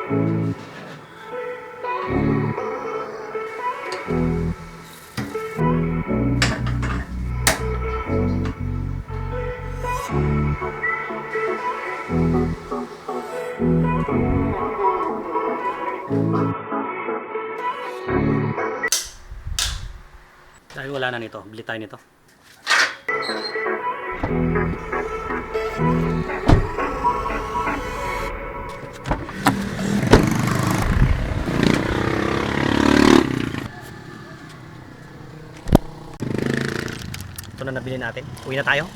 Dahil wala na nito, bili tayo nito. Ito na nabili natin. Uwi na tayo.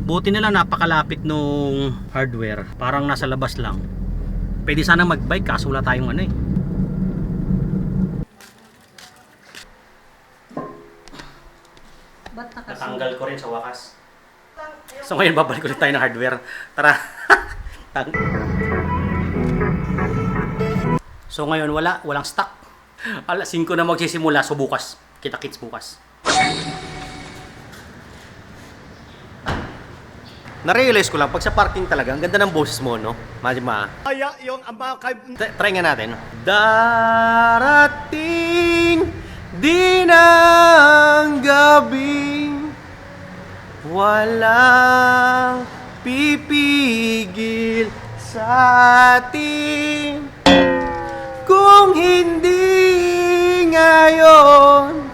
Buti nila napakalapit nung hardware. Parang nasa labas lang. Pwede sana mag-bike kaso wala tayong ano eh. Natanggal ko rin sa wakas. So ngayon babalik ulit tayo ng hardware. Tara. So ngayon walang stock. Alas 5 na magsisimula, so bukas. Kita-kits bukas. Na-realize ko lang, pag sa parking talaga, ang ganda ng boses mo, no? Majima. Kaya yung try nga natin. Darating din ang gabing walang pipigil sa atin. Kung hindi ngayon,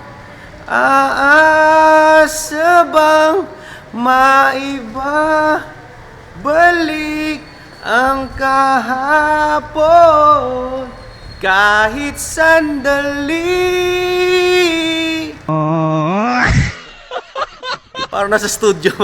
aasa bang maiba balik ang kahapon kahit sandali. Parang nasa studio.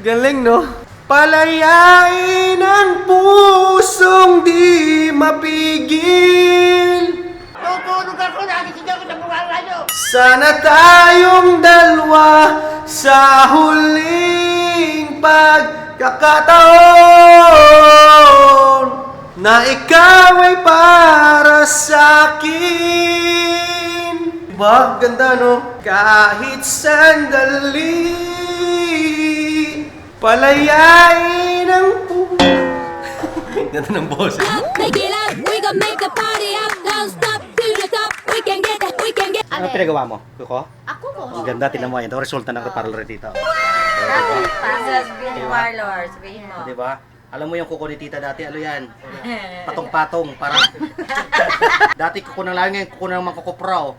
Galing, no? Palayain ang pusong di mapigil. Tutulog ako, nakikita ko sa bunga nyo. Sana tayong dalawa sa huling pagkakataon na ikaw ay para sa akin. Diba? Ganda, no? Kahit sandali palayain ang ganda ng boses. Ano pinagawa mo? Kuko? Ako po. Ang ganda, tingnan mo yan. Ito resulta ng parlor dito. Pasas, beauty parlor, sabihin mo. Diba? Alam mo yung kuko ni tita dati, ano yan? Patong-patong, parang... Dati kuko na lang ngayon, kuko na naman kukupraw.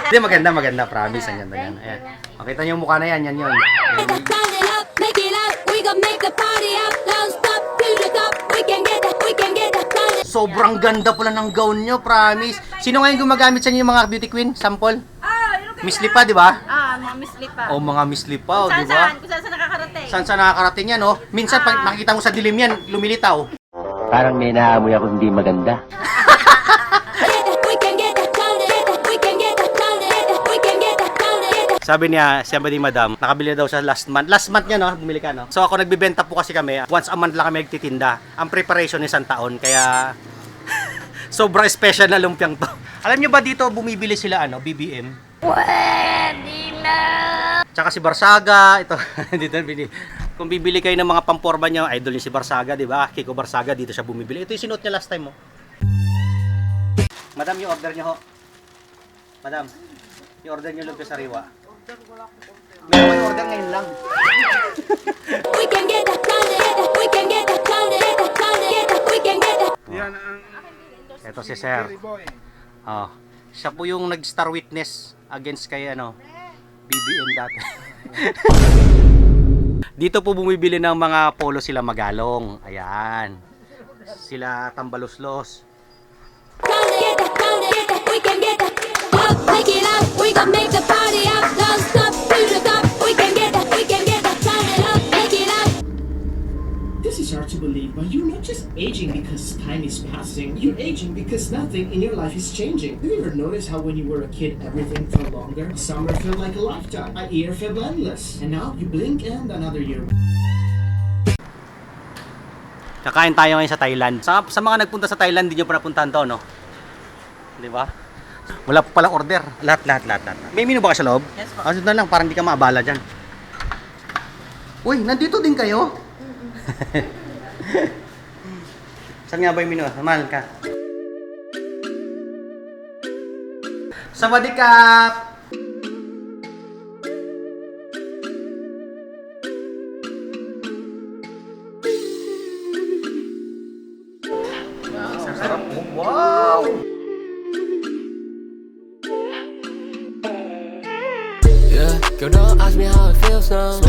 Hindi, maganda, promise. Ang ganda yan. Ayan. Makita niyo yung mukha na yan, yan yun. Sobrang ganda pala ng gown nyo, promise. Sino ngayon gumagamit sa inyo yung mga beauty queen? Sample? Miss Lipa, di ba? Mga Miss Lipa. O mga Miss Lipa, di ba? Kung saan nakakarating. Saan nakakarating yan, oh? Minsan, pag makikita mo sa dilim yan, lumilitaw. Parang may naamoy ako hindi maganda. Sabi niya, sabi ni Madam, nakabili daw sa last month. Last month niya, no? Bumili ka, no? So ako nagbibenta po kasi kami. Once a month lang kami nagtitinda. Ang preparation isang taon. Kaya, sobrang special na lumpiang to. Alam niyo ba dito, bumibili sila, ano? BBM. Pwede na. Tsaka si Barsaga. Ito, dito bili. Kung bibili kayo ng mga pamporma niya, idol niya si Barsaga, di ba? Kiko Barsaga, dito siya bumibili. Ito yung sinuot niya last time, mo. Madam, yung order niyo ho. Madam, yung order niyo lumpia sariwa. Meron kayo order ngayon lang. Ito si Sir. Oh, siya po yung nag-star witness against kay ano, BBM dati. Dito po bumibili ng mga polo sila Magalong. Ayan. Sila Tambaluslos. This is hard to believe, but you're not just aging because time is passing. You're aging because nothing in your life is changing. Have you ever noticed how when you were a kid, everything felt longer? Summer felt like a lifetime. A year felt endless. And now, you blink and another year. Kakain tayo ngayon sa Thailand. Sa mga nagpunta sa Thailand, hindi nyo pa napuntahan to, no? Di ba? Wala pa palang order. Lahat. May menu ba ka sa loob? Yes po. Kasi na lang, parang hindi ka maabala dyan. Uy, nandito din kayo? Saan nga ba yung menu? Mahal ka. Sawadikap! Sarap po. Wow! Yeah, girl, don't ask me how it feels now.